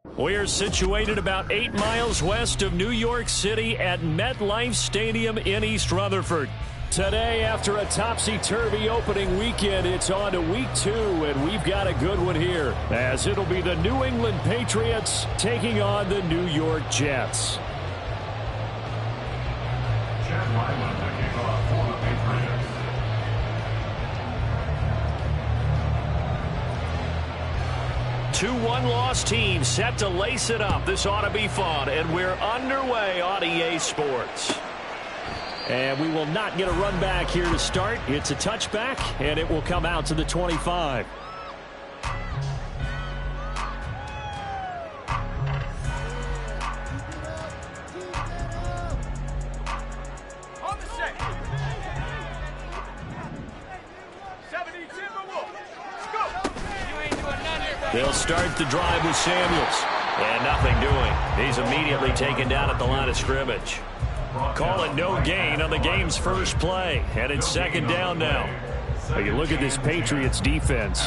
We're situated about 8 miles west of New York City at MetLife Stadium in East Rutherford. Today, after a topsy-turvy opening weekend, it's on to week 2, and we've got a good one here, as it'll be the New England Patriots taking on the New York Jets. Two one-loss teams set to lace it up. This ought to be fun, and we're underway on EA Sports. And we will not get a run back here to start. It's a touchback, and it will come out to the 25. They'll start the drive with Samuels. And nothing doing. He's immediately taken down at the line of scrimmage. Call it no gain on the game's first play. And it's second down now. You look at this Patriots defense.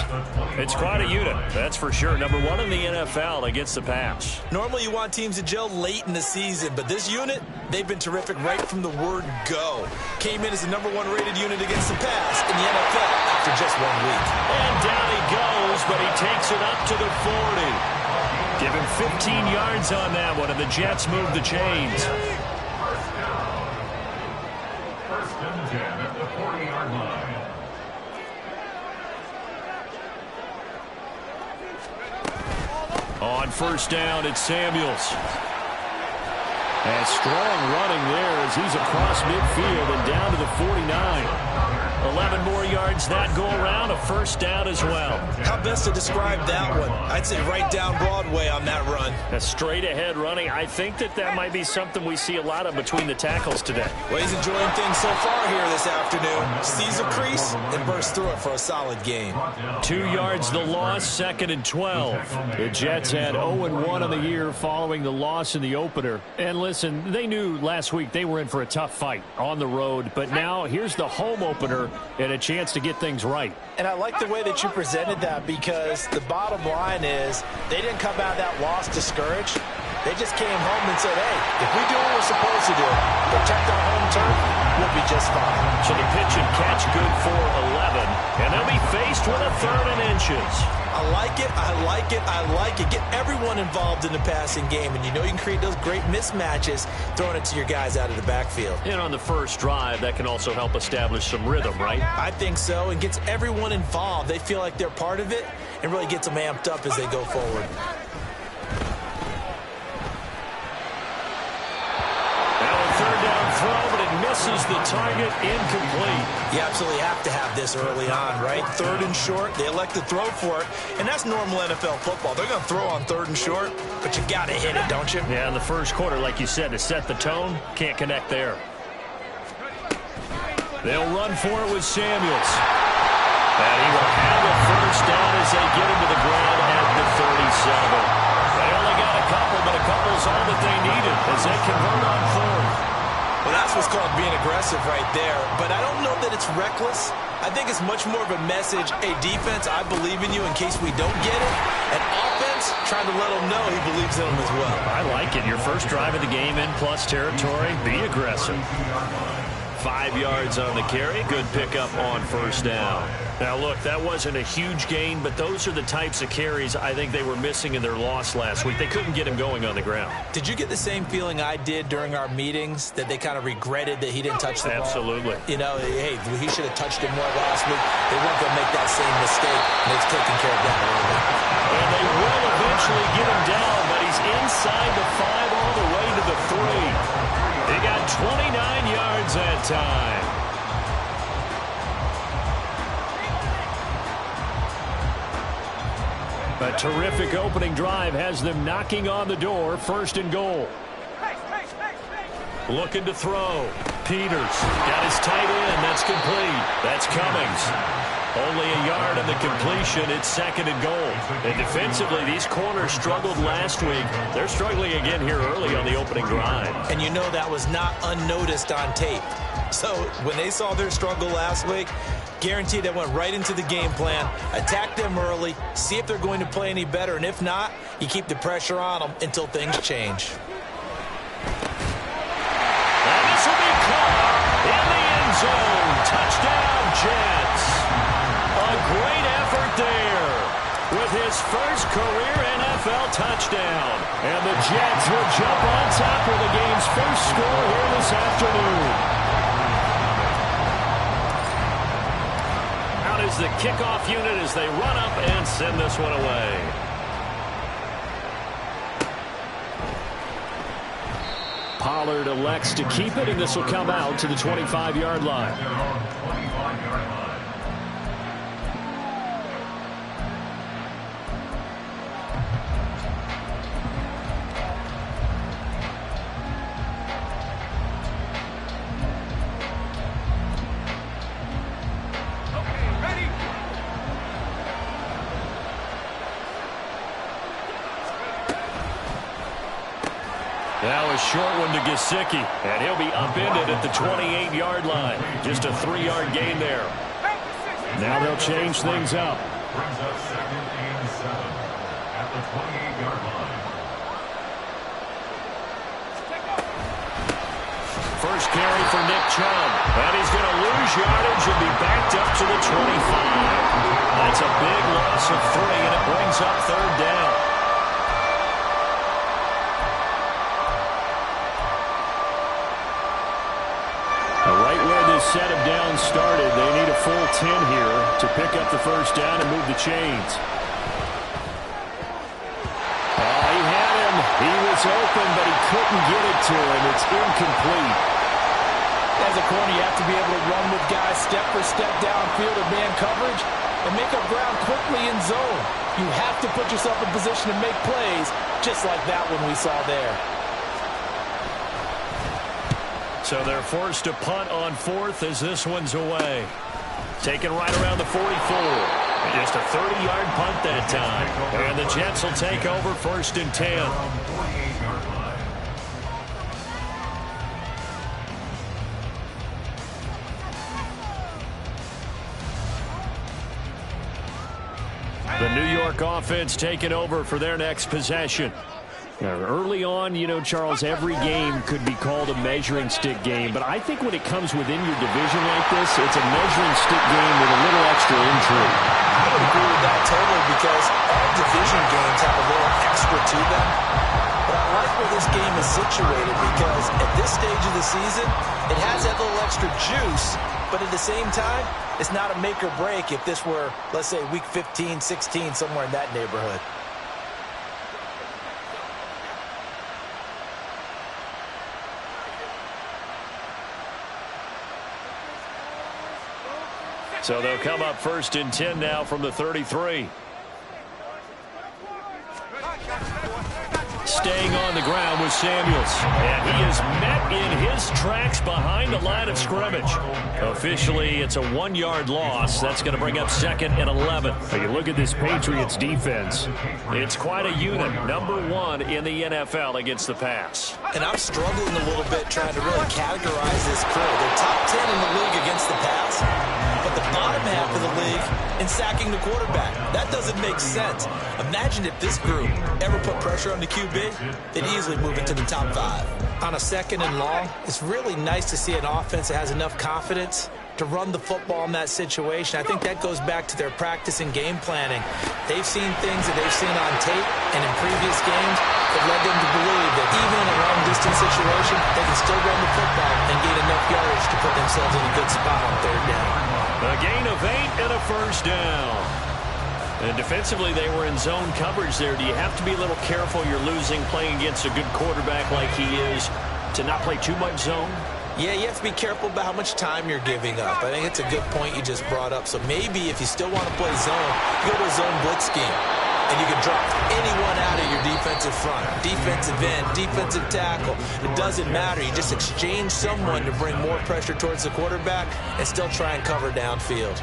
It's quite a unit, that's for sure. Number 1 in the NFL against the pass. Normally you want teams to gel late in the season, but this unit, they've been terrific right from the word go. Came in as the number 1 rated unit against the pass in the NFL after just 1 week. And down he goes, but he takes it up to the 40. Give him 15 yards on that one, and the Jets move the chains. First and 10 at the 40-yard line. On first down, it's Samuels. And strong running there as he's across midfield and down to the 49. 11 more yards that go around, a first down as well. How best to describe that one? I'd say right down Broadway on that run. A straight ahead running. I think that might be something we see a lot of between the tackles today. Well, he's enjoying things so far here this afternoon. Sees a crease and bursts through it for a solid game. 2 yards the loss, second and 12. The Jets had 0-1 on the year following the loss in the opener. And listen, they knew last week they were in for a tough fight on the road. But now here's the home opener and a chance to get things right. And I like the way that you presented that, because the bottom line is they didn't come out of that loss discouraged. They just came home and said, hey, if we do what we're supposed to do, protect our home turf, we'll be just fine. So the pitch and catch good for 11, and they'll be faced with a 3rd and inches. I like it, I like it, I like it. Get everyone involved in the passing game, and you know you can create those great mismatches throwing it to your guys out of the backfield. And on the first drive, that can also help establish some rhythm, right? I think so, and gets everyone involved. They feel like they're part of it and really gets them amped up as they go forward. Throw, but it misses the target, incomplete. You absolutely have to have this early on, right? 3rd and short, they elect to throw for it, and that's normal NFL football. They're going to throw on 3rd and short, but you got to hit it, don't you? Yeah, in the first quarter, like you said, to set the tone, can't connect there. They'll run for it with Samuels. And he will have a first down as they get him to the ground at the 37. They only got a couple, but a couple's all that they needed as they convert on 4th. Well, that's what's called being aggressive right there. But I don't know that it's reckless. I think it's much more of a message, hey, defense, I believe in you in case we don't get it. And offense, trying to let them know he believes in them as well. I like it. Your first drive of the game in plus territory, be aggressive. 5 yards on the carry. Good pickup on first down. Now, look, that wasn't a huge gain, but those are the types of carries I think they were missing in their loss last week. They couldn't get him going on the ground. Did you get the same feeling I did during our meetings, that they kind of regretted that he didn't touch the ball? Absolutely. You know, hey, he should have touched it more last week. They weren't going to make that same mistake, and they've taken care of that early. And they will eventually get him down, but he's inside the 5 all the way to the 3. They got 29 yards that time. A terrific opening drive has them knocking on the door. 1st and goal. Looking to throw. Peters got his tight end. That's complete. That's Cummings. Only a yard on the completion. It's 2nd and goal. And defensively, these corners struggled last week. They're struggling again here early on the opening drive. And you know that was not unnoticed on tape. So when they saw their struggle last week, guarantee they went right into the game plan, attack them early, see if they're going to play any better, and if not, you keep the pressure on them until things change. And this will be caught in the end zone. Touchdown, Jets. A great effort there with his first career NFL touchdown. And the Jets will jump on top with the game's first score here this afternoon. Out is the kickoff unit as they run up and send this one away. Pollard elects to keep it, and this will come out to the 25-yard line. Now a short one to Gesicki, and he'll be upended at the 28-yard line. Just a 3-yard gain there. Now they'll change things up. Brings us 2nd and 7 at the 28-yard line. First carry for Nick Chubb, and he's going to lose yardage and be backed up to the 25. That's a big loss of 3, and it brings up 3rd down. Right where this set of downs started, they need a full 10 here to pick up the first down and move the chains. Oh, he had him. He was open, but he couldn't get it to him. It's incomplete. As a corner, you have to be able to run with guys step for step downfield or man coverage and make up ground quickly in zone. You have to put yourself in position to make plays, just like that one we saw there. So they're forced to punt on 4th as this one's away. Taken right around the 44. Just a 30-yard punt that time. And the Jets will take over 1st and 10. The New York offense taking over for their next possession. Now, early on, you know, Charles, every game could be called a measuring stick game. But I think when it comes within your division like this, it's a measuring stick game with a little extra intrigue. I would agree with that totally because all division games have a little extra to them. But I like where this game is situated because at this stage of the season, it has that little extra juice. But at the same time, it's not a make or break if this were, let's say, week 15, 16, somewhere in that neighborhood. So they'll come up 1st and 10 now from the 33. Staying on the ground with Samuels. And he is met in his tracks behind the line of scrimmage. Officially, it's a 1-yard loss. That's going to bring up 2nd and 11. Now you look at this Patriots defense. It's quite a unit. Number 1 in the NFL against the pass. And I'm struggling a little bit trying to really categorize this crew. They're top 10 in the league against the pass, but the bottom half of the league in sacking the quarterback. That doesn't make sense. Imagine if this group ever put pressure on the QB, they'd easily move into the top 5. On a 2nd and long, it's really nice to see an offense that has enough confidence to run the football in that situation. I think that goes back to their practice and game planning. They've seen things that they've seen on tape and in previous games that led them to believe that even in a long-distance situation, they can still run the football and gain enough yardage to put themselves in a good spot on 3rd down. A gain of 8 and a first down. And defensively, they were in zone coverage there. Do you have to be a little careful you're losing playing against a good quarterback like he is to not play too much zone? Yeah, you have to be careful about how much time you're giving up. I think it's a good point you just brought up. So maybe if you still want to play zone, you go to a zone blitz scheme. And you can drop anyone out of your defensive front. Defensive end, defensive tackle. It doesn't matter. You just exchange someone to bring more pressure towards the quarterback and still try and cover downfield.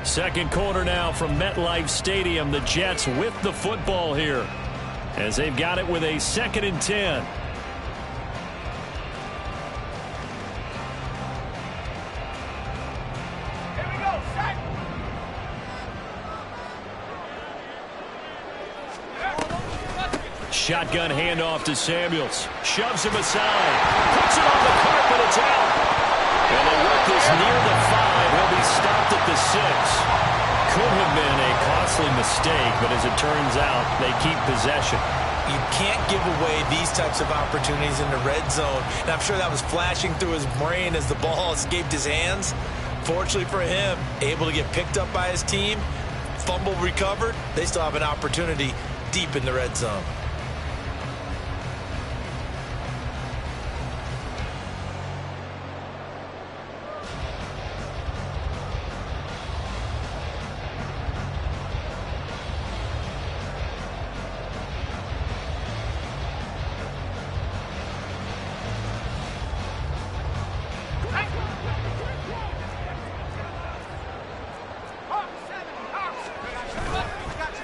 Second quarter now from MetLife Stadium. The Jets with the football here as they've got it with a 2nd and 10. Here we go, sack. Shotgun handoff to Samuels. Shoves him aside. Puts it on the carpet. It's out. And they work this near the 5. He'll be stopped at the 6. Could have been a costly mistake, but as it turns out, they keep possession. You can't give away these types of opportunities in the red zone. And I'm sure that was flashing through his brain as the ball escaped his hands. Fortunately for him, able to get picked up by his team, fumble recovered. They still have an opportunity deep in the red zone.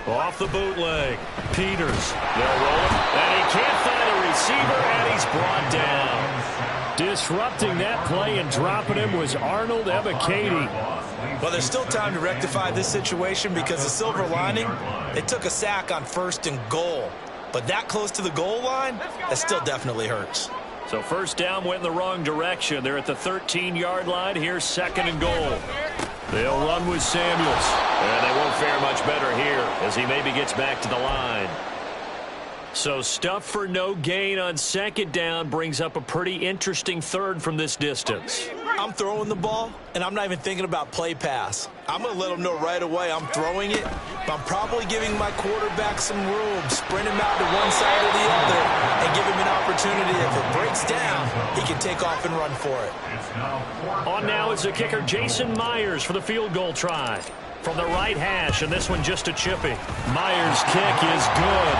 Off the bootleg. Peters. They'll roll him. And he can't find a receiver, and he's brought down. Disrupting that play and dropping him was Arnold Ebiketie. Well, there's still time to rectify this situation because the silver lining, they took a sack on 1st and goal. But that close to the goal line, that still definitely hurts. So first down went in the wrong direction. They're at the 13-yard line. Here's 2nd and goal. They'll run with Samuels. And they won't fare much better here as he maybe gets back to the line. So stuff for no gain on 2nd down brings up a pretty interesting 3rd from this distance. I'm throwing the ball, and I'm not even thinking about play pass. I'm going to let them know right away I'm throwing it, but I'm probably giving my quarterback some room, sprint him out to one side or the other, and give him an opportunity. If it breaks down, he can take off and run for it. On now is the kicker Jason Myers for the field goal try. From the right hash, and this one just a chippy. Myers' kick is good.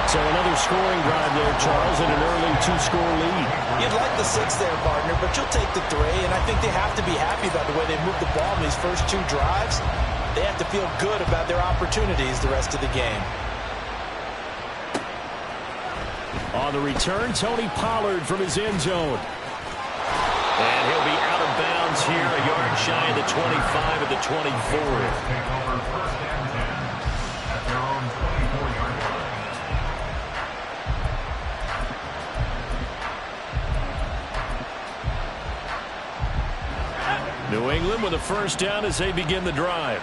So another scoring drive there, Charles, and an early 2-score lead. You'd like the 6 there, partner, but you'll take the 3, and I think they have to be happy about the way they moved the ball in these first 2 drives. They have to feel good about their opportunities the rest of the game. On the return, Tony Pollard from his end zone. And he'll be out of bounds here, a yard shy of the 25 of the 24. Take over 1st and 10 at their own 24-yard line. New England with a 1st down as they begin the drive.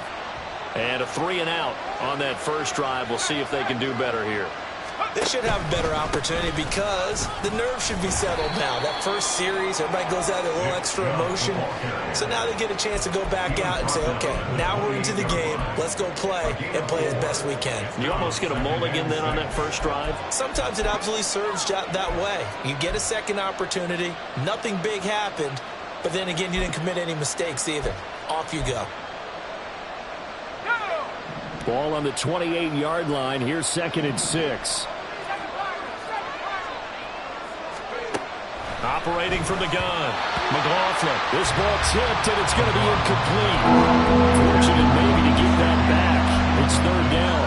And a 3-and-out on that first drive. We'll see if they can do better here. They should have a better opportunity because the nerves should be settled now. That first series, everybody goes out with a little extra emotion. So now they get a chance to go back out and say, okay, now we're into the game. Let's go play and play as best we can. You almost get a mulligan then on that first drive? Sometimes it absolutely serves that way. You get a second opportunity. Nothing big happened. But then again, you didn't commit any mistakes either. Off you go. Ball on the 28-yard line. Here's 2nd and 6. Operating from the gun. McLaughlin. This ball tipped, and it's going to be incomplete. Fortunate maybe to get that back. It's 3rd down.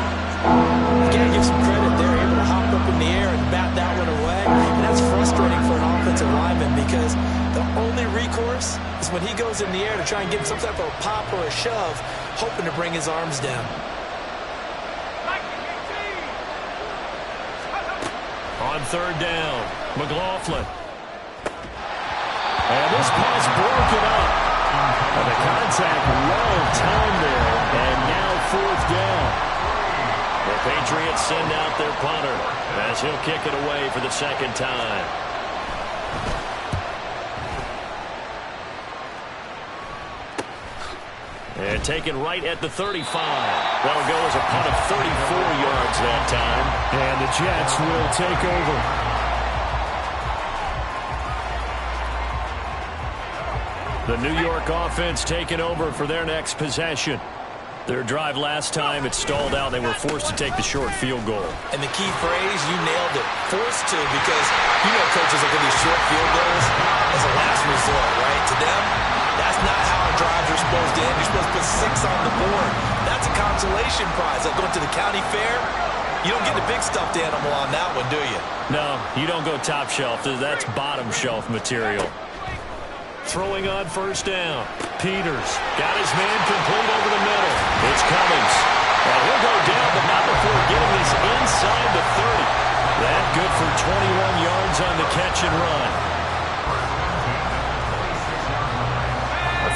You got to give some credit. They're able to hop up in the air and bat that one away. And that's frustrating for an offensive lineman because the only recourse is when he goes in the air to try and get some type of a pop or a shove, hoping to bring his arms down. On 3rd down, McLaughlin. And this pass broken up. And the contact well timed there. And now 4th down. The Patriots send out their punter as he'll kick it away for the 2nd time. And taken right at the 35. That'll go as a punt of 34 yards that time. And the Jets will take over. The New York offense taking over for their next possession. Their drive last time, it stalled out. They were forced to take the short field goal. And the key phrase, you nailed it. Forced to, because you know coaches look at these short field goals as a last resort, right? To them, that's not how our drives are supposed to end. You're supposed to put 6 on the board. That's a consolation prize. Like going to the county fair, you don't get the big stuffed animal on that one, do you? No, you don't go top shelf. That's bottom shelf material. Throwing on 1st down. Peters got his man complete over the middle. It's Cummings. And he'll go down, but not before getting this inside the 30. 21 yards on the catch and run.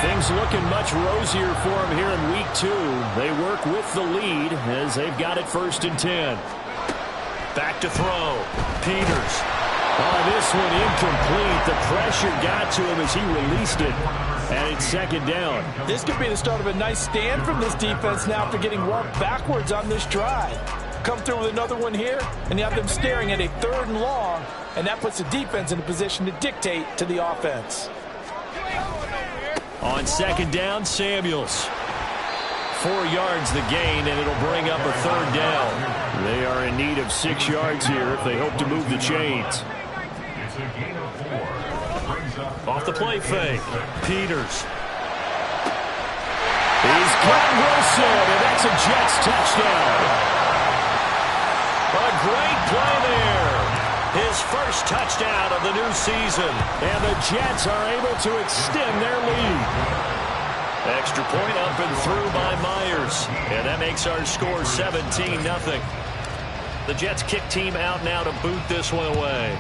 Things looking much rosier for them here in week 2. They work with the lead as they've got it 1st and 10. Back to throw. Peters. Oh, this one incomplete. The pressure got to him as he released it. And it's 2nd down. This could be the start of a nice stand from this defense now after getting walked backwards on this drive. Come through with another one here, and you have them staring at a 3rd and long, and that puts the defense in a position to dictate to the offense. On 2nd down, Samuels. 4 yards the gain, and it'll bring up a 3rd down. They are in need of 6 yards here if they hope to move the chains. It's a gain of 4. Brings up Off the play fake. Peters. He's got Wilson, and that's a Jets touchdown. A great play there. His first touchdown of the new season. And the Jets are able to extend their lead. Extra point up and through by Myers. And that makes our score 17-0. The Jets kick team out now to boot this one away.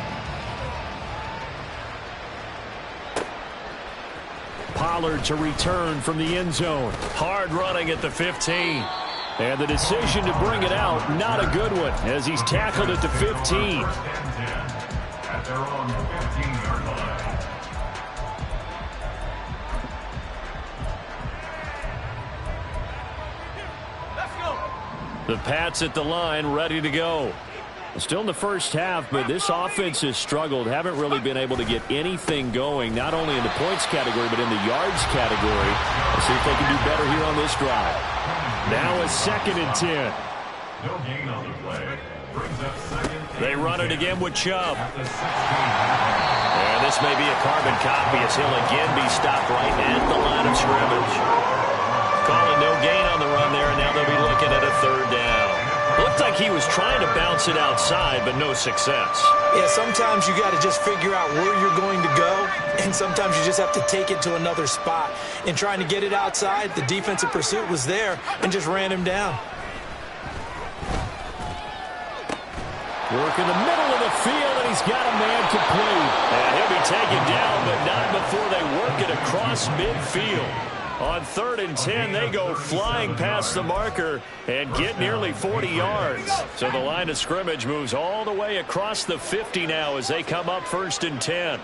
Pollard to return from the end zone. Hard running at the 15. And the decision to bring it out, not a good one, as he's tackled at the 15. at their own 15-yard line. The Pats at the line, ready to go. Still in the first half, but this offense has struggled. Haven't really been able to get anything going, not only in the points category, but in the yards category. Let's see if they can do better here on this drive. Now a 2nd and 10. No gain on the play. Brings up 2nd. They run it again with Chubb. And this may be a carbon copy as he'll again be stopped right at the line of scrimmage. Calling no gain on the run there, and now they'll be looking at a 3rd down. Looked like he was trying to bounce it outside, but no success. Yeah, sometimes you got to just figure out where you're going to go, and sometimes you just have to take it to another spot. In trying to get it outside, the defensive pursuit was there and just ran him down. Work in the middle of the field, and he's got a man complete. And he'll be taken down, but not before they work it across midfield. On 3rd and 10, they go flying past the marker and get nearly 40 yards. So the line of scrimmage moves all the way across the 50 now as they come up 1st and 10.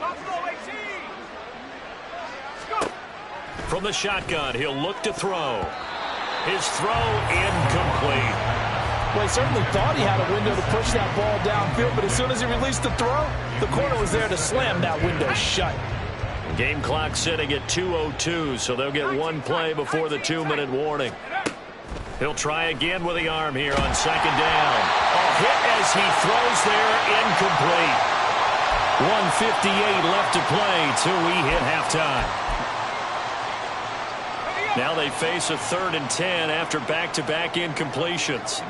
From the shotgun, he'll look to throw. His throw incomplete. Well, he certainly thought he had a window to push that ball downfield, but as soon as he released the throw, the corner was there to slam that window shut. Game clock sitting at 2:02, so they'll get one play before the 2-minute warning. He'll try again with the arm here on 2nd down. A hit as he throws there, incomplete. 1:58 left to play till we hit halftime. Now they face a 3rd and 10 after back-to-back incompletions.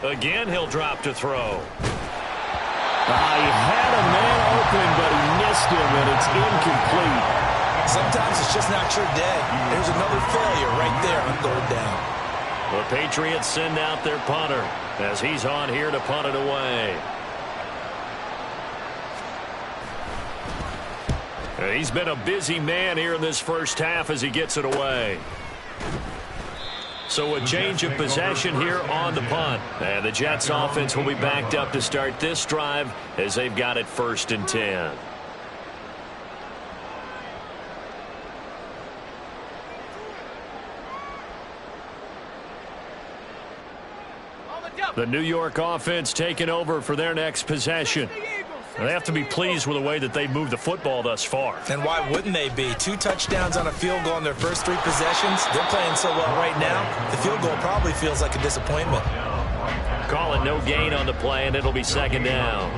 Again, he'll drop to throw. He had a man open, but he missed him, and it's incomplete. Sometimes it's just not your day. There's another failure right there on 3rd down. The Patriots send out their punter as he's on here to punt it away. He's been a busy man here in this first half as he gets it away. So a change of possession here on the punt. And the Jets offense will be backed up to start this drive as they've got it 1st and 10. The New York offense taking over for their next possession. They have to be pleased with the way that they've moved the football thus far. And why wouldn't they be? 2 touchdowns on a field goal in their first 3 possessions. They're playing so well right now, the field goal probably feels like a disappointment. Call it no gain on the play, and it'll be 2nd down.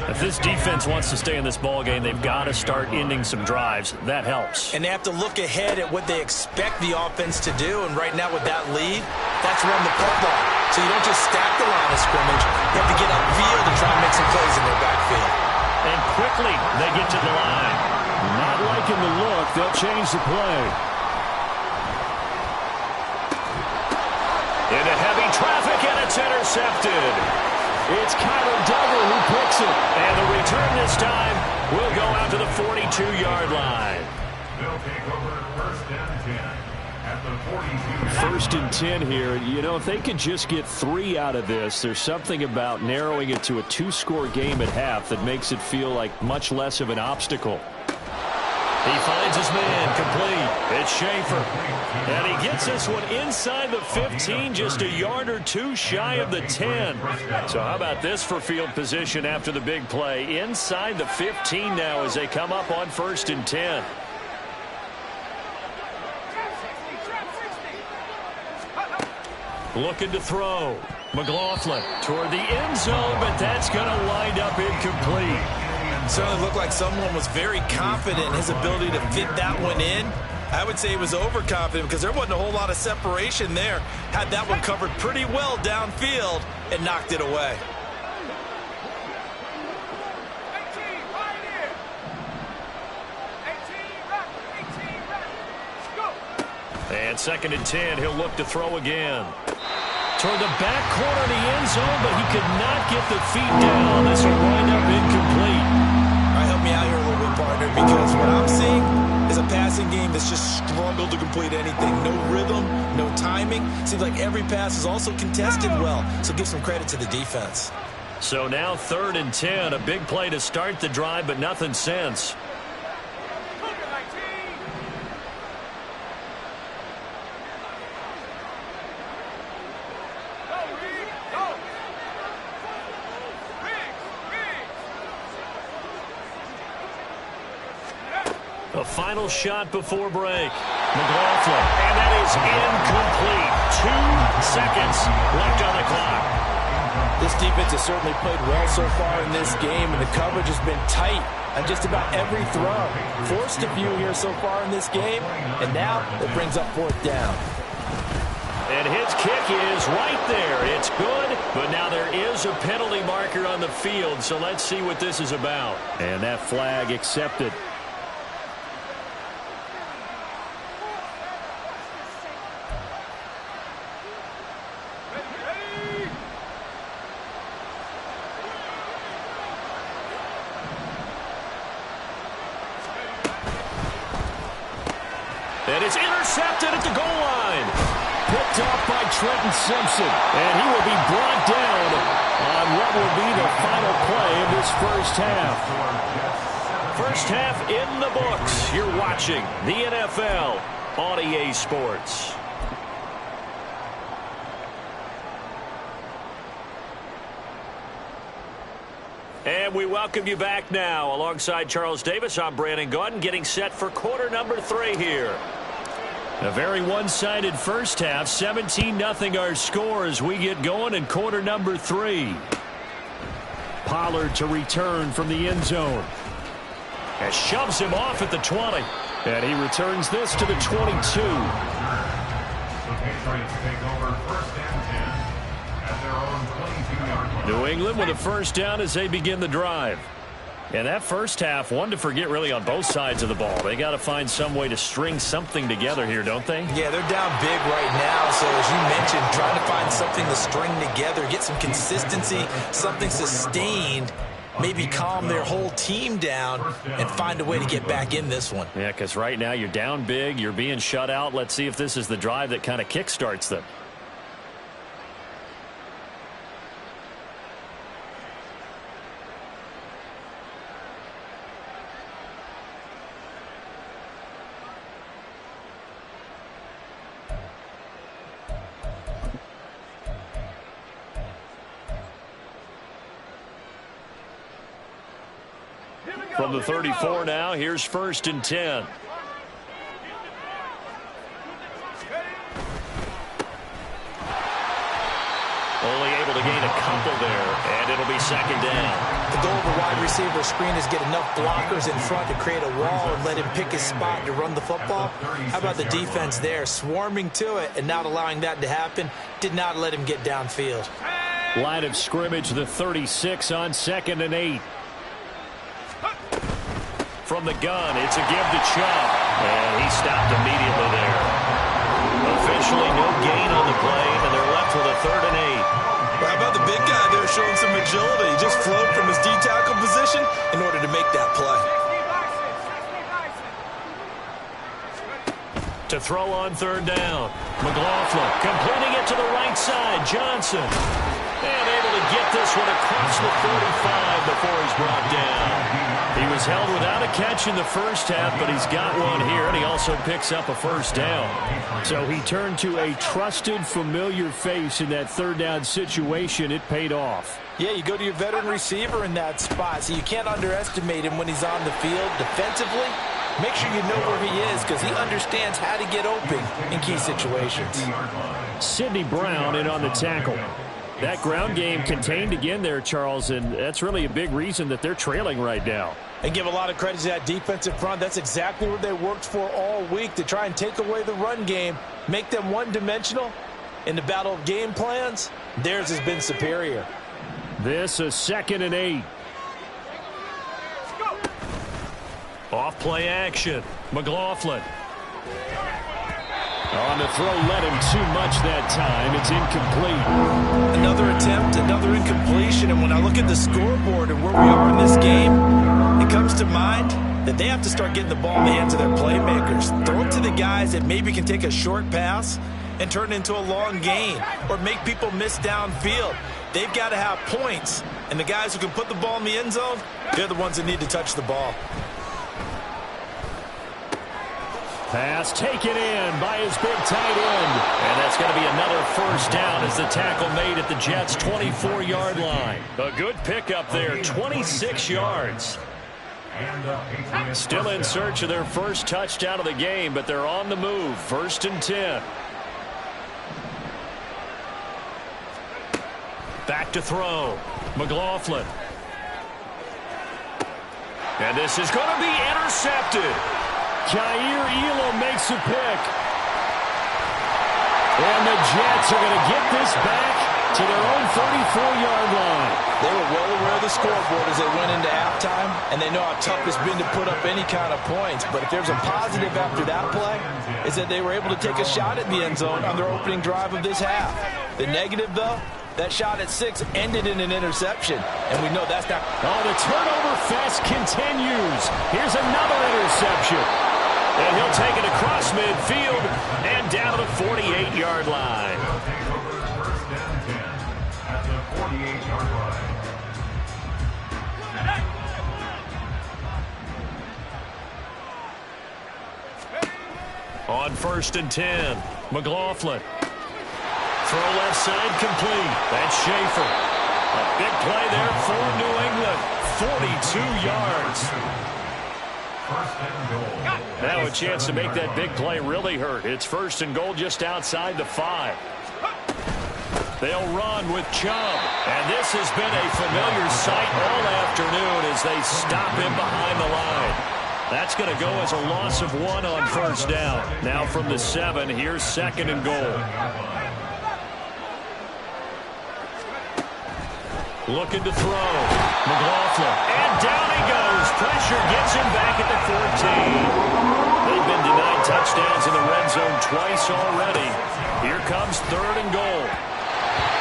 If this defense wants to stay in this ballgame, they've got to start ending some drives. That helps. And they have to look ahead at what they expect the offense to do. And right now with that lead, that's run the football. So you don't just stack the line of scrimmage. You have to get upfield and try and make some plays in their backfield. And quickly they get to the line. Not liking the look. They'll change the play. Into heavy traffic, and it's intercepted. It's Kyler Duggar who picks it. And the return this time will go out to the 42-yard line. They'll take over first and 10 at the 42. First and 10 here. You know, if they could just get 3 out of this, there's something about narrowing it to a 2-score game at half that makes it feel like much less of an obstacle. He finds his man complete. It's Schaefer. And he gets this one inside the 15, just a yard or 2 shy of the 10. So how about this for field position after the big play? Inside the 15 now as they come up on first and 10. Looking to throw. McLaughlin toward the end zone, but that's going to wind up incomplete. Certainly looked like someone was very confident in his ability to fit that one in. I would say he was overconfident because there wasn't a whole lot of separation there. Had that one covered pretty well downfield and knocked it away. And second and 10, he'll look to throw again. Toward the back corner of the end zone, but he could not get the feet down. This will wind up incomplete. All right, help me out here a little bit, partner, because what I'm seeing is a passing game that's just struggled to complete anything. No rhythm, no timing. Seems like every pass is also contested well, so give some credit to the defense. So now third and 10, a big play to start the drive, but nothing since. A final shot before break. McLaughlin, and that is incomplete. 2 seconds left on the clock. This defense has certainly played well so far in this game, and the coverage has been tight on just about every throw. Forced a few here so far in this game, and now it brings up fourth down. And his kick is right there. It's good, but now there is a penalty marker on the field, so let's see what this is about. And that flag accepted. And it's intercepted at the goal line. Picked off by Trenton Simpson. And he will be brought down on what will be the final play of this first half. First half in the books. You're watching the NFL on EA Sports. And we welcome you back now. Alongside Charles Davis, I'm Brandon Gaudin, getting set for quarter number 3 here. A very one-sided first half, 17-0 our score as we get going in quarter number 3. Pollard to return from the end zone. And shoves him off at the 20. And he returns this to the 22. The Patriots take over first and 10 at their own 22-yard line. New England with a first down as they begin the drive. And that first half, one to forget really on both sides of the ball. They got to find some way to string something together here, don't they? Yeah, they're down big right now. So as you mentioned, trying to find something to string together, get some consistency, something sustained, maybe calm their whole team down and find a way to get back in this one. Yeah, because right now you're down big, you're being shut out. Let's see if this is the drive that kind of kickstarts them. From the 34 now, here's first and 10. Only able to gain a couple there, and it'll be second down. The goal of a wide receiver screen is get enough blockers in front to create a wall and let him pick his spot to run the football. How about the defense there, swarming to it and not allowing that to happen? Did not let him get downfield. Line of scrimmage, the 36 on 2nd and 8. From the gun, it's a give to Chubb. And he stopped immediately there. Officially no gain on the play, and they're left with a 3rd and 8. Well, how about the big guy there showing some maturity? To throw on third down. McLaughlin completing it to the right side. Johnson. And able to get this one across the 45 before he's brought down. He was held without a catch in the first half, but he's got one here, and he also picks up a first down. So he turned to a trusted, familiar face in that third down situation. It paid off. Yeah, you go to your veteran receiver in that spot, so you can't underestimate him when he's on the field defensively. Make sure you know where he is because he understands how to get open in key situations. Sidney Brown in on the tackle. That ground game contained again there, Charles, and that's really a big reason that they're trailing right now. And give a lot of credit to that defensive front. That's exactly what they worked for all week, to try and take away the run game, make them one-dimensional. In the battle of game plans, theirs has been superior. This is 2nd and 8. Off play action. McLaughlin. On the throw, led him too much that time. It's incomplete. Another attempt, another incompletion. And when I look at the scoreboard and where we are in this game, it comes to mind that they have to start getting the ball in the hands of their playmakers. Throw it to the guys that maybe can take a short pass and turn it into a long gain or make people miss downfield. They've got to have points. And the guys who can put the ball in the end zone, they're the ones that need to touch the ball. Pass taken in by his big tight end. And that's going to be another first down as the tackle made at the Jets' 24-yard line. A good pickup there, 26 yards. Still in search of their first touchdown of the game, but they're on the move. 1st and 10. Back to throw. McLaughlin. And this is going to be intercepted. Jair Elam makes a pick. And the Jets are going to get this back to their own 34-yard line. They were well aware of the scoreboard as they went into halftime, and they know how tough it's been to put up any kind of points. But if there's a positive after that play, is that they were able to take a shot at the end zone on their opening drive of this half. The negative, though, that shot at 6 ended in an interception, and we know that's not. Oh, the turnover fest continues. Here's another interception. And he'll take it across midfield and down to the 48-yard line. On 1st and 10, McLaughlin. Throw left side complete. That's Schaefer. A big play there for New England. 42 yards. Now a chance to make that big play really hurt. It's 1st and goal just outside the 5. They'll run with Chubb. And this has been a familiar sight all afternoon as they stop him behind the line. That's going to go as a loss of 1 on 1st down. Now from the 7, here's 2nd and goal. Looking to throw. McLaughlin. And down he goes. Pressure gets him back at the 14. They've been denied touchdowns in the red zone twice already. Here comes 3rd and goal.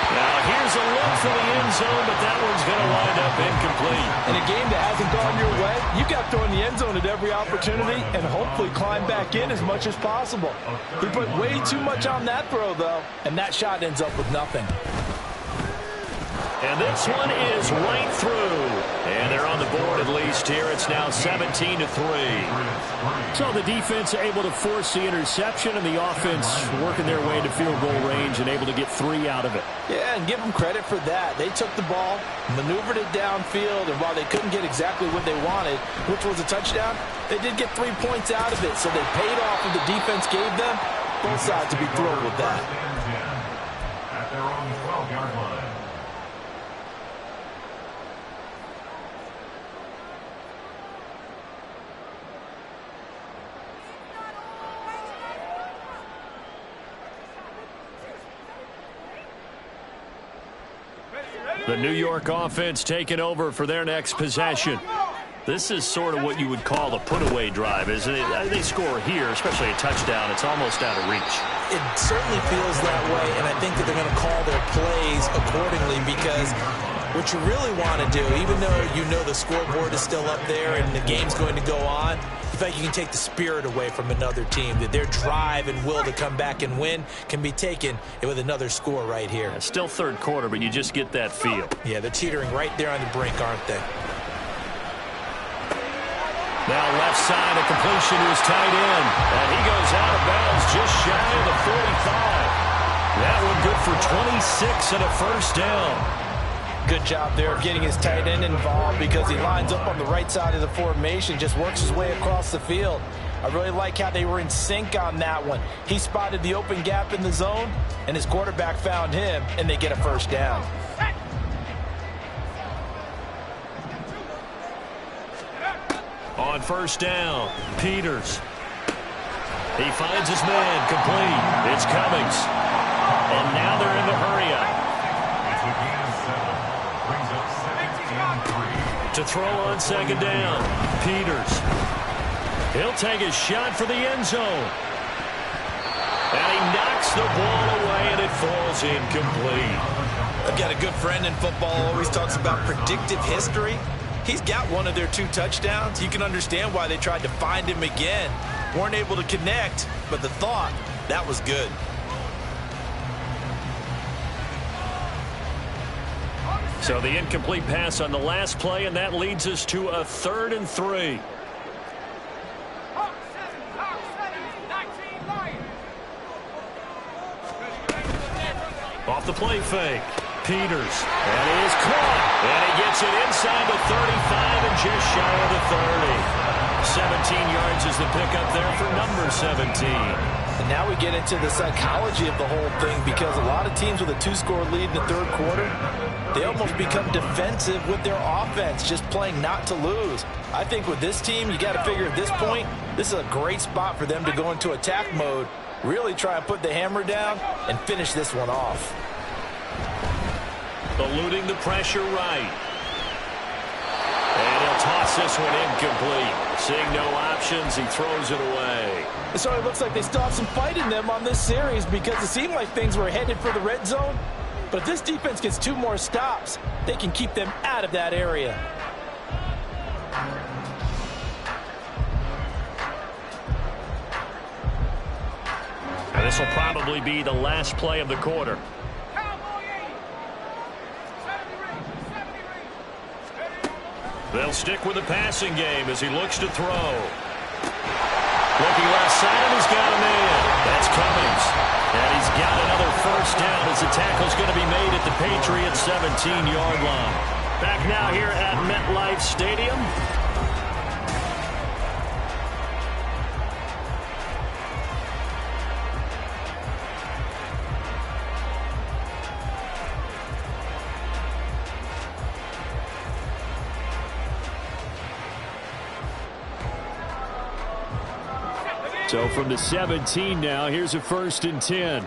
Now here's a look for the end zone, but that one's going to wind up incomplete. In a game that hasn't gone your way, you've got to throw in the end zone at every opportunity and hopefully climb back in as much as possible. He put way too much on that throw, though, and that shot ends up with nothing. And this one is right through. And they're on the board at least here. It's now 17-3. So the defense able to force the interception, and the offense working their way into field goal range and able to get 3 out of it. Yeah, and give them credit for that. They took the ball, maneuvered it downfield, and while they couldn't get exactly what they wanted, which was a touchdown, they did get 3 points out of it. So they paid off what the defense gave them. Both sides to be thrilled with that. At their own 12-yard line. The New York offense taking over for their next possession. This is sort of what you would call a put-away drive, isn't it? They score here, especially a touchdown. It's almost out of reach. It certainly feels that way, and I think that they're going to call their plays accordingly because what you really want to do, even though you know the scoreboard is still up there and the game's going to go on, like you can take the spirit away from another team, that their drive and will to come back and win can be taken with another score right here. Yeah, still third quarter, but you just get that feel. Yeah, they're teetering right there on the brink, aren't they? Now left side, a completion to his tight end. And he goes out of bounds just shy of the 45. That one good for 26 and a first down. Good job there of getting his tight end involved because he lines up on the right side of the formation, just works his way across the field. I really like how they were in sync on that one. He spotted the open gap in the zone, and his quarterback found him, and they get a first down. On first down, Peters. He finds his man, complete. It's Cummings. And now they're in the hurry-up. It's a gain of 7. Brings up 7 and 3. To throw on second down, Peters. He'll take his shot for the end zone. And he knocks the ball away, and it falls incomplete. I've got a good friend in football, always talks about predictive history. He's got one of their 2 touchdowns. You can understand why they tried to find him again. Weren't able to connect, but the thought, that was good. So the incomplete pass on the last play, and that leads us to a 3rd and 3. Off the play fake. Peters. And he is caught. And he gets it inside the 35 and just shy of the 30. 17 yards is the pickup there for number 17. And now we get into the psychology of the whole thing because a lot of teams with a 2-score lead in the third quarter, they almost become defensive with their offense, just playing not to lose. I think with this team, you got to figure at this point, this is a great spot for them to go into attack mode, really try and put the hammer down and finish this one off. Eluding the pressure right. And he'll toss this one incomplete. Seeing no options, he throws it away. So it looks like they still have some fight in them on this series because it seemed like things were headed for the red zone. But if this defense gets 2 more stops, they can keep them out of that area. And this will probably be the last play of the quarter. They'll stick with the passing game as he looks to throw. Looking left side, and he's got a man. That's Cummings. And he's got another first down as the tackle's going to be made at the Patriots' 17-yard line. Back now here at MetLife Stadium. So from the 17 now, here's a 1st and 10.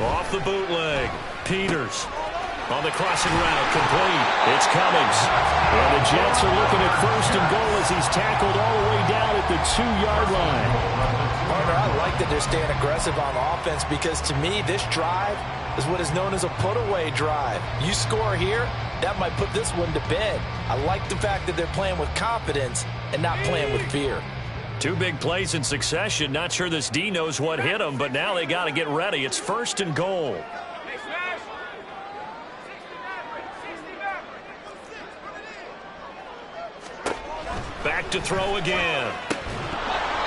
Off the bootleg, Peters on the crossing route, complete. It's Cummings. And the Jets are looking at 1st and goal as he's tackled all the way down at the 2-yard line. Partner, I like that they're staying aggressive on offense because to me, this drive is what is known as a put-away drive. You score here, that might put this one to bed. I like the fact that they're playing with confidence and not playing with fear. 2 big plays in succession. Not sure this D knows what hit him, but now they got to get ready. It's 1st and goal. Back to throw again.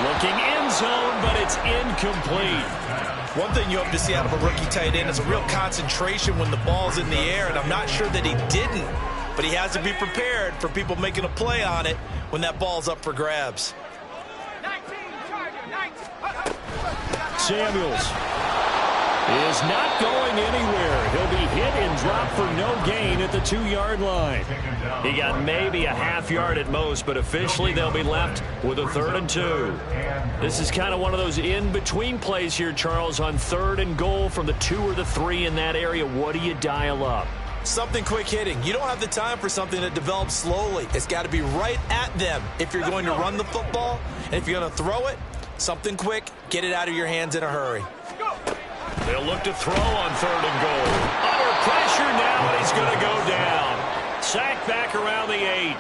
Looking end zone, but it's incomplete. One thing you hope to see out of a rookie tight end is a real concentration when the ball's in the air, and I'm not sure that he didn't, but he has to be prepared for people making a play on it when that ball's up for grabs. Samuels is not going anywhere. He'll be hit and dropped for no gain at the 2-yard line. He got maybe a half yard at most, but officially they'll be left with a 3rd and 2. This is kind of one of those in-between plays here, Charles, on 3rd and goal from the 2 or the 3 in that area. What do you dial up? Something quick hitting. You don't have the time for something that develops slowly. It's got to be right at them if you're going to run the football. And if you're going to throw it, something quick, get it out of your hands in a hurry. They'll look to throw on 3rd and goal. Under pressure now, and he's going to go down. Sacked back around the 8.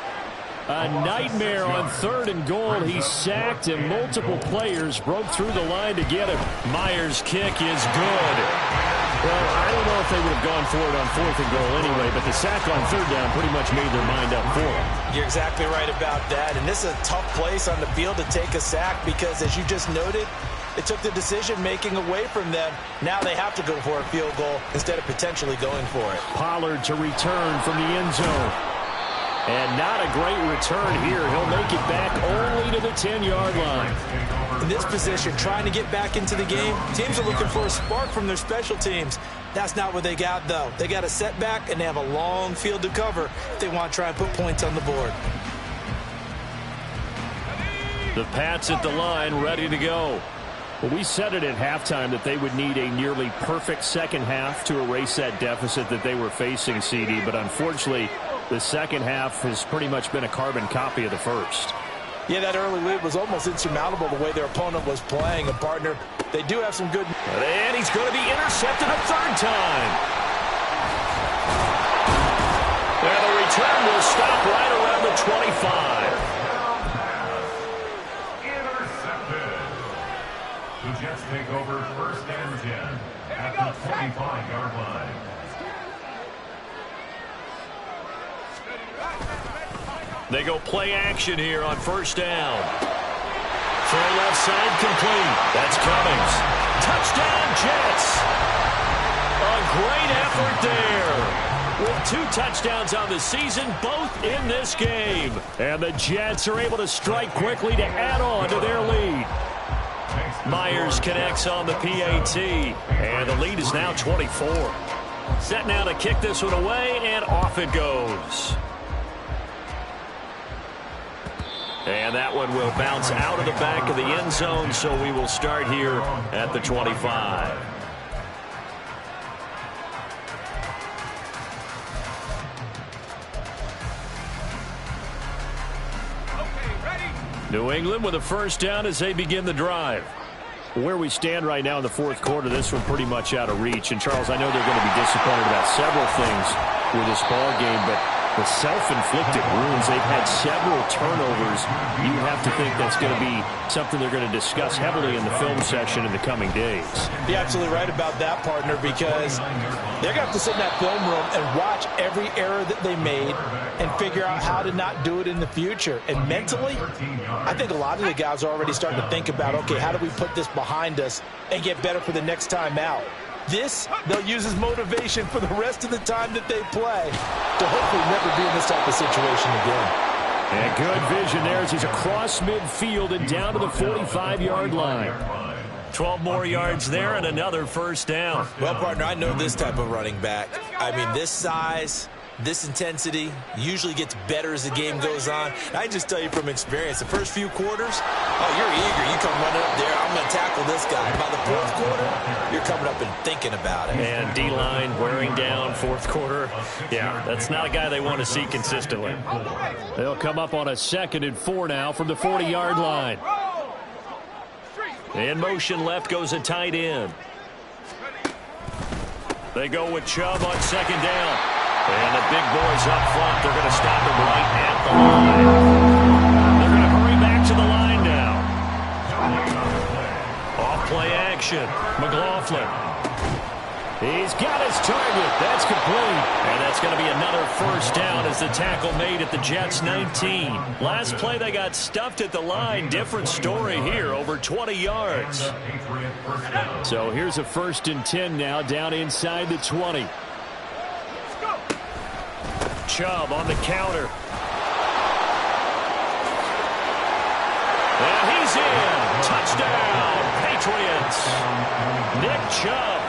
A nightmare on 3rd and goal. He sacked, and multiple players broke through the line to get him. Myers' kick is good. Well, I don't know if they would have gone for it on 4th and goal anyway, but the sack on 3rd down pretty much made their mind up for him. You're exactly right about that, and this is a tough place on the field to take a sack because, as you just noted, it took the decision-making away from them. Now they have to go for a field goal instead of potentially going for it. Pollard to return from the end zone. And not a great return here. He'll make it back only to the 10-yard line. In this position, trying to get back into the game, teams are looking for a spark from their special teams. That's not what they got, though. They got a setback, and they have a long field to cover if they want to try and put points on the board. The Pats at the line, ready to go. Well, we said it at halftime that they would need a nearly perfect second half to erase that deficit that they were facing, CD, but unfortunately, the second half has pretty much been a carbon copy of the first. Yeah, that early lead was almost insurmountable the way their opponent was playing. A partner, they do have some good... And he's going to be intercepted a 3rd time. And the return will stop right around the 25. Intercepted. The Jets take over 1st and 10 at the 25-yard line. They go play action here on 1st down. Throw left side complete. That's Cummings. Touchdown, Jets. A great effort there. With 2 touchdowns on the season, both in this game. And the Jets are able to strike quickly to add on to their lead. Myers connects on the PAT. And the lead is now 24. Set now to kick this one away, and off it goes. And that one will bounce out of the back of the end zone, so we will start here at the 25. New England with a 1st down as they begin the drive. Where we stand right now in the 4th quarter, this one pretty much out of reach. And, Charles, I know they're going to be disappointed about several things with this ball game, but the self-inflicted wounds, they've had several turnovers. You have to think that's going to be something they're going to discuss heavily in the film session in the coming days. You're absolutely right about that, partner, because they're going to have to sit in that film room and watch every error that they made and figure out how to not do it in the future. And mentally, I think a lot of the guys are already starting to think about, okay, how do we put this behind us and get better for the next time out? This, they'll use as motivation for the rest of the time that they play to hopefully never be in this type of situation again. And good vision there as he's across midfield and down to the 45-yard line. 12 more yards there and another 1st down. Well, partner, I know this type of running back. I mean, this size, this intensity usually gets better as the game goes on. I just tell you from experience, the first few quarters, oh, you're eager. You come running up there, I'm going to tackle this guy. By the 4th quarter, you're coming up and thinking about it. And D-line wearing down 4th quarter. Yeah, that's not a guy they want to see consistently. They'll come up on a 2nd and 4 now from the 40-yard line. In motion left goes a tight end. They go with Chubb on 2nd down. And the big boys up front, they're going to stop him right at the line. They're going to hurry back to the line now. Off play action. McLaughlin. He's got his target. That's complete. And that's going to be another 1st down as the tackle made at the Jets 19. Last play they got stuffed at the line. Different story here, over 20 yards. So here's a 1st and 10 now down inside the 20. Chubb on the counter. And he's in. Touchdown, Patriots. Nick Chubb,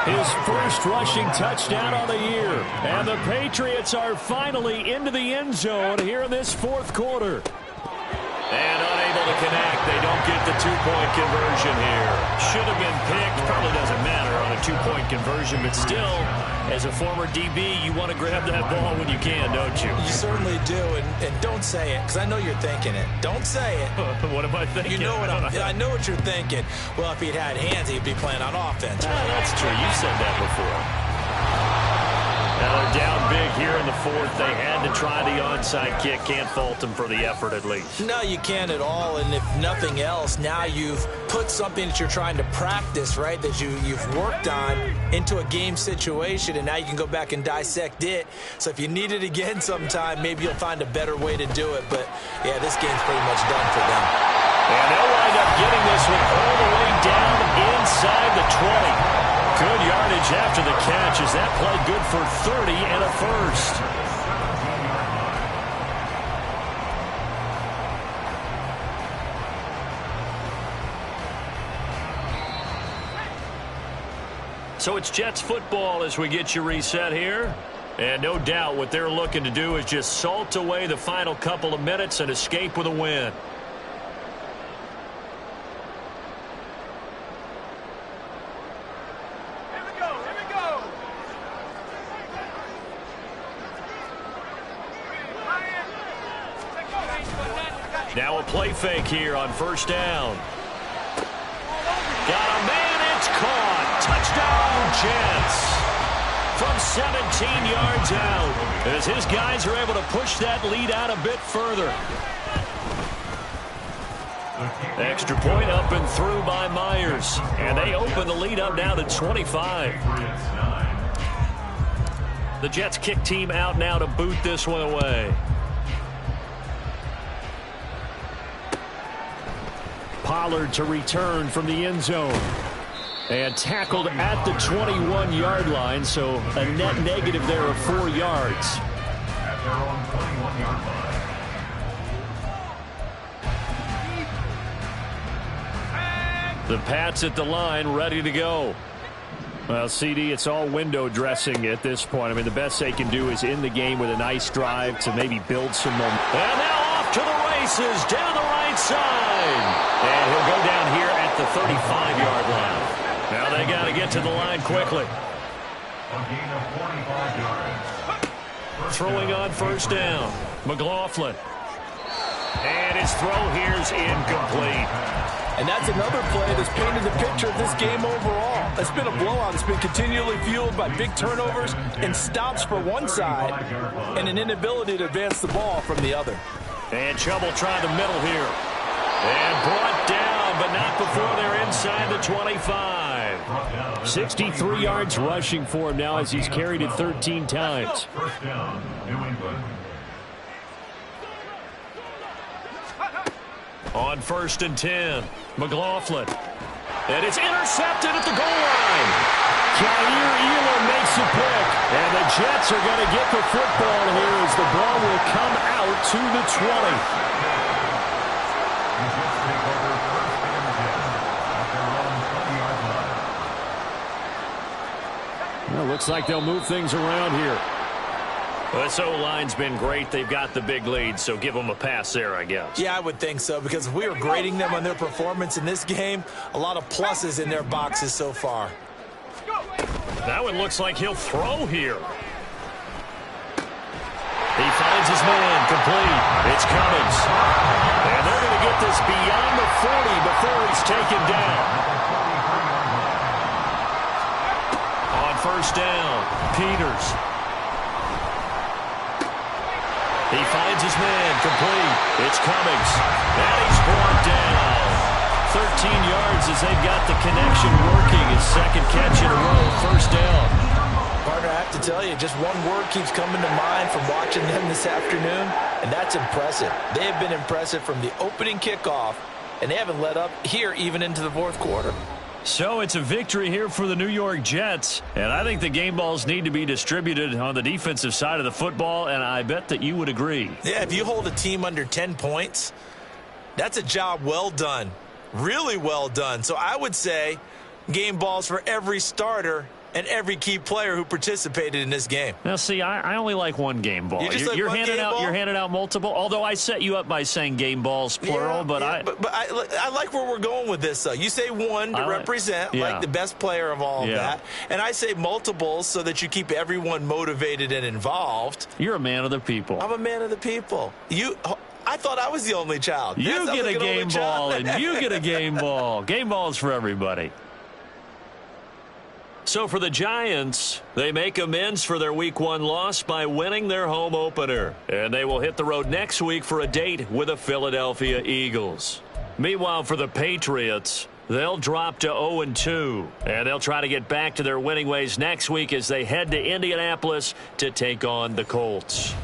his first rushing touchdown on the year. And the Patriots are finally into the end zone here in this 4th quarter. And unable to connect. They don't get the two-point conversion here. Should have been picked. Probably doesn't matter on a two-point conversion, but still, as a former DB, you want to grab that ball when you can, don't you? You certainly do, and don't say it, because I know you're thinking it. Don't say it. What am I thinking? You know what I know what you're thinking. Well, if he'd had hands, he'd be playing on offense. That's true. You've said that before. Now they're down big here in the fourth. They had to try the onside kick. Can't fault them for the effort at least. No, you can't at all. And if nothing else, now you've put something that you're trying to practice, right, that you've worked on into a game situation, and now you can go back and dissect it. So if you need it again sometime, maybe you'll find a better way to do it. But, yeah, this game's pretty much done for them. And they'll wind up getting this one all the way down inside the 20. Good yardage after the catch as that play good for 30 and a first. So it's Jets football as we get you reset here. And no doubt what they're looking to do is just salt away the final couple of minutes and escape with a win. Now a play fake here on first down. Got a man, it's caught. Touchdown, Jets. From 17 yards out, as his guys are able to push that lead out a bit further. Extra point up and through by Myers. And they open the lead up now to 25. The Jets kick team out now to boot this one away. Pollard to return from the end zone. And tackled at the 21-yard line, so a net negative there of 4 yards. At their own 21-yard line. The Pats at the line, ready to go. Well, CD, it's all window dressing at this point. I mean, the best they can do is in the game with a nice drive to maybe build some momentum. And now off to the races, down the right side. And he'll go down here at the 35-yard line. Now they got to get to the line quickly. A gain of 45 yards. Throwing on first down. McLaughlin. And his throw here's incomplete. And that's another play that's painted the picture of this game overall. It's been a blowout. It's been continually fueled by big turnovers and stops for one side and an inability to advance the ball from the other. And trouble trying the middle here. And brought down, but not before they're inside the 25. 63 yards rushing for him now as he's carried it 13 times. First down, New England. On first and 10, McLaughlin. And it's intercepted at the goal line. Jair Elam makes a pick. And the Jets are going to get the football here as the ball will come out to the 20. Well, looks like they'll move things around here. Well, this O-line's been great. They've got the big lead, so give them a pass there, I guess. Yeah, I would think so, because if we were grading them on their performance in this game, a lot of pluses in their boxes so far. That one looks like he'll throw here. He finds his man, complete. It's Cummings. And they're going to get this beyond the 40 before he's taken down. On first down, Peters. He finds his man, complete. It's Cummings. And he's brought down. 13 yards as they've got the connection working. His second catch in a row, first down. Partner, I have to tell you, just one word keeps coming to mind from watching them this afternoon, and that's impressive. They have been impressive from the opening kickoff, and they haven't let up here even into the fourth quarter. So it's a victory here for the New York Jets, and I think the game balls need to be distributed on the defensive side of the football, and I bet that you would agree. Yeah, if you hold a team under 10 points, that's a job well done, really well done. So I would say game balls for every starter and every key player who participated in this game. Now, see, I only like one game ball. You're handing out multiple. Although I set you up by saying game balls plural, but I like where we're going with this. Though you say one to represent like the best player of all of that, and I say multiples so that you keep everyone motivated and involved. You're a man of the people. I'm a man of the people. I thought I was the only child. You get a game ball, and you get a game ball. Game balls for everybody. So for the Giants, they make amends for their Week 1 loss by winning their home opener. And they will hit the road next week for a date with the Philadelphia Eagles. Meanwhile, for the Patriots, they'll drop to 0-2. And they'll try to get back to their winning ways next week as they head to Indianapolis to take on the Colts.